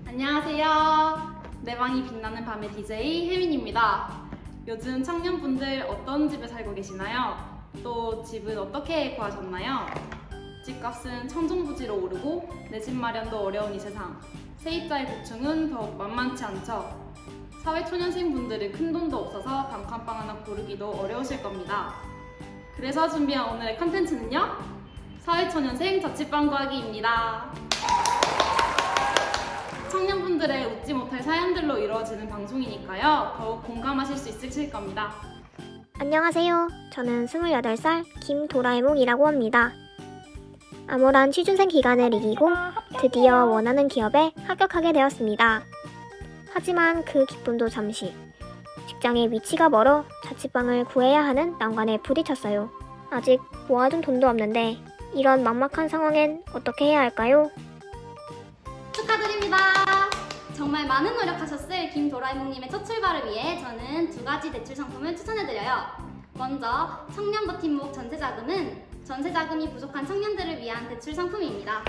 안녕하세요. 내 방이 빛나는 밤의 DJ 혜민입니다. 요즘 청년분들 어떤 집에 살고 계시나요? 또 집은 어떻게 구하셨나요? 집값은 천정부지로 오르고 내 집 마련도 어려운 이 세상. 세입자의 고충은 더욱 만만치 않죠. 사회초년생분들은 큰돈도 없어서 단칸방 하나 고르기도 어려우실 겁니다. 그래서 준비한 오늘의 컨텐츠는요? 사회초년생 자취방 구하기입니다. 청년분들의 웃지 못할 사연들로 이루어지는 방송이니까요. 더욱 공감하실 수 있으실 겁니다. 안녕하세요. 저는 28살 김도라에몽이라고 합니다. 암울한 취준생 기간을 이기고 드디어 원하는 기업에 합격하게 되었습니다. 하지만 그 기쁨도 잠시. 직장의 위치가 멀어 자취방을 구해야 하는 난관에 부딪혔어요. 아직 모아둔 돈도 없는데 이런 막막한 상황엔 어떻게 해야 할까요? 축하드립니다. 정말 많은 노력하셨을 김도라에몽님의 첫 출발을 위해 저는 두 가지 대출 상품을 추천해드려요. 먼저 청년 버팀목 전세자금은 전세자금이 부족한 청년들을 위한 대출 상품입니다.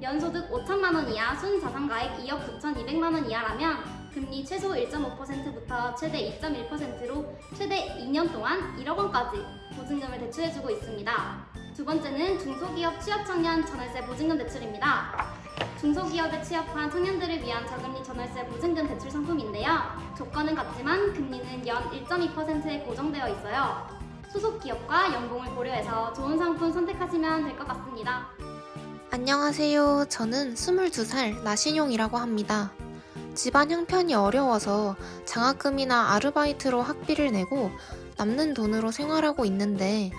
연소득 5천만 원 이하 순자산가액 2억 9,200만 원 이하라면 금리 최소 1.5%부터 최대 2.1%로 최대 2년 동안 1억 원까지 보증금을 대출해주고 있습니다. 두 번째는 중소기업 취업청년 전월세 보증금 대출입니다. 중소기업에 취업한 청년들을 위한 저금리 전월세 보증금 대출 상품인데요. 조건은 같지만 금리는 연 1.2%에 고정되어 있어요. 소속 기업과 연봉을 고려해서 좋은 상품 선택하시면 될 것 같습니다. 안녕하세요. 저는 22살 나신용이라고 합니다. 집안 형편이 어려워서 장학금이나 아르바이트로 학비를 내고 남는 돈으로 생활하고 있는데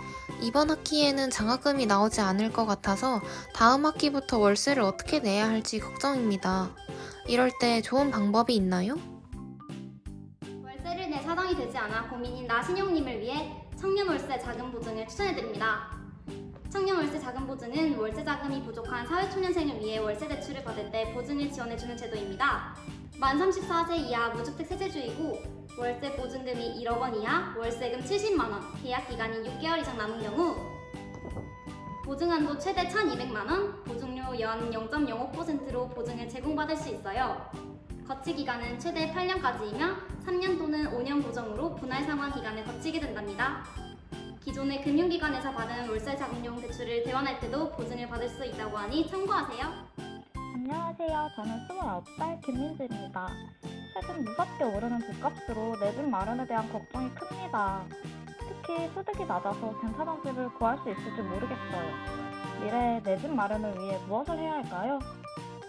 이번 학기에는 장학금이 나오지 않을 것 같아서 다음 학기부터 월세를 어떻게 내야 할지 걱정입니다. 이럴 때 좋은 방법이 있나요? 월세를 낼 사정이 되지 않아 고민인 나신용님을 위해 청년 월세 자금 보증을 추천해드립니다. 청년 월세 자금 보증은 월세 자금이 부족한 사회초년생을 위해 월세 대출을 받을 때 보증을 지원해주는 제도입니다. 만 34세 이하 무주택 세대주이고 월세 보증금이 1억 원 이하, 월세금 70만 원, 계약 기간이 6개월 이상 남은 경우 보증한도 최대 1,200만 원, 보증료 연 0.05%로 보증을 제공받을 수 있어요. 거치 기간은 최대 8년까지이며 3년 또는 5년 보정으로 분할 상환 기간을 거치게 된답니다. 기존의 금융기관에서 받은 월세 자금용 대출을 대환할 때도 보증을 받을 수 있다고 하니 참고하세요. 안녕하세요. 저는 29살 김민지입니다. 최근 무섭게 오르는 집값으로 내 집 마련에 대한 걱정이 큽니다. 특히 소득이 낮아서 괜찮은 집을 구할 수 있을지 모르겠어요. 미래에 내 집 마련을 위해 무엇을 해야 할까요?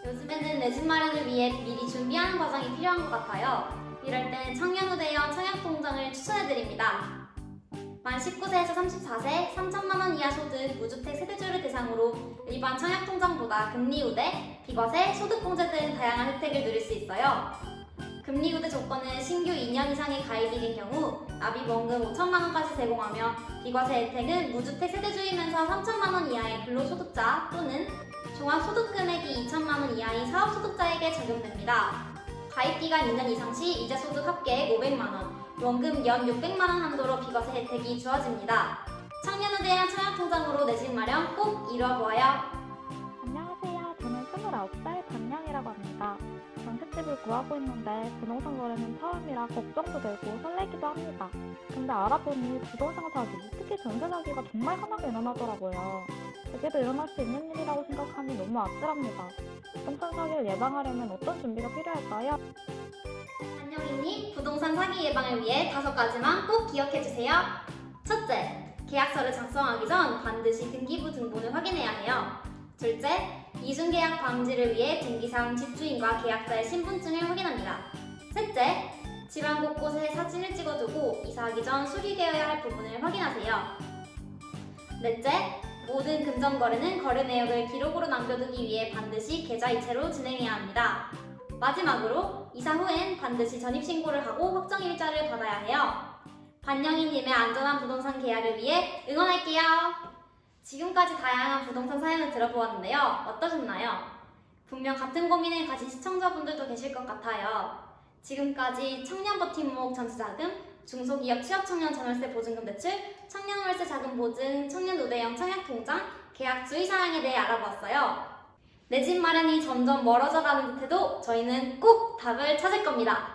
요즘에는 내 집 마련을 위해 미리 준비하는 과정이 필요한 것 같아요. 이럴 땐 청년우대형 청약통장을 추천해드립니다. 만 19세에서 34세, 3천만 원 이하 소득, 무주택 세대주를 대상으로 일반 청약통장보다 금리우대, 비과세, 소득공제 등 다양한 혜택을 누릴 수 있어요. 금리우대 조건은 신규 2년 이상의 가입이 된 경우 납입원금 5천만 원까지 제공하며 비과세 혜택은 무주택 세대주이면서 3천만 원 이하의 근로소득자 또는 종합소득금액이 2천만 원 이하인 사업소득자에게 적용됩니다. 가입기간 2년 이상 시 이자소득 합계액 500만 원, 원금 연 600만 원 한도로 비과세 혜택이 주어집니다. 청년우대형 청약통장으로 내 집 마련 꼭 이뤄보아요. 안녕하세요. 저는 29살 반양이라고 합니다. 전셋집을 구하고 있는데 부동산 거래는 처음이라 걱정도 되고 설레기도 합니다. 근데 알아보니 부동산 사기, 특히 전세 사기가 정말 흔하게 일어나더라고요. 제게도 일어날 수 있는 일이라고 생각하니 너무 아찔합니다. 부동산 사기를 예방하려면 어떤 준비가 필요할까요? 안녕이님, 부동산 사기 예방을 위해 5가지만 꼭 기억해주세요. 첫째, 계약서를 작성하기 전 반드시 등기부 등본을 확인해야 해요. 둘째, 이중계약 방지를 위해 등기상 집주인과 계약자의 신분증을 확인합니다. 셋째, 집안 곳곳에 사진을 찍어두고 이사하기 전 수리되어야 할 부분을 확인하세요. 넷째, 모든 금전 거래는 거래 내역을 기록으로 남겨두기 위해 반드시 계좌이체로 진행해야 합니다. 마지막으로 이사 후엔 반드시 전입신고를 하고 확정일자를 받아야 해요. 반영희님의 안전한 부동산 계약을 위해 응원할게요. 지금까지 다양한 부동산 사연을 들어보았는데요. 어떠셨나요? 분명 같은 고민을 가진 시청자분들도 계실 것 같아요. 지금까지 청년 버팀목 전세자금, 중소기업 취업청년 전월세 보증금 대출, 청년월세 자금 보증, 청년 우대형 청약통장, 계약 주의사항에 대해 알아보았어요. 내 집 마련이 점점 멀어져 가는 듯해도 저희는 꼭 답을 찾을 겁니다.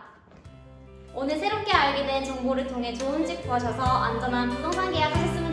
오늘 새롭게 알게 된 정보를 통해 좋은 집 구하셔서 안전한 부동산 계약하셨으면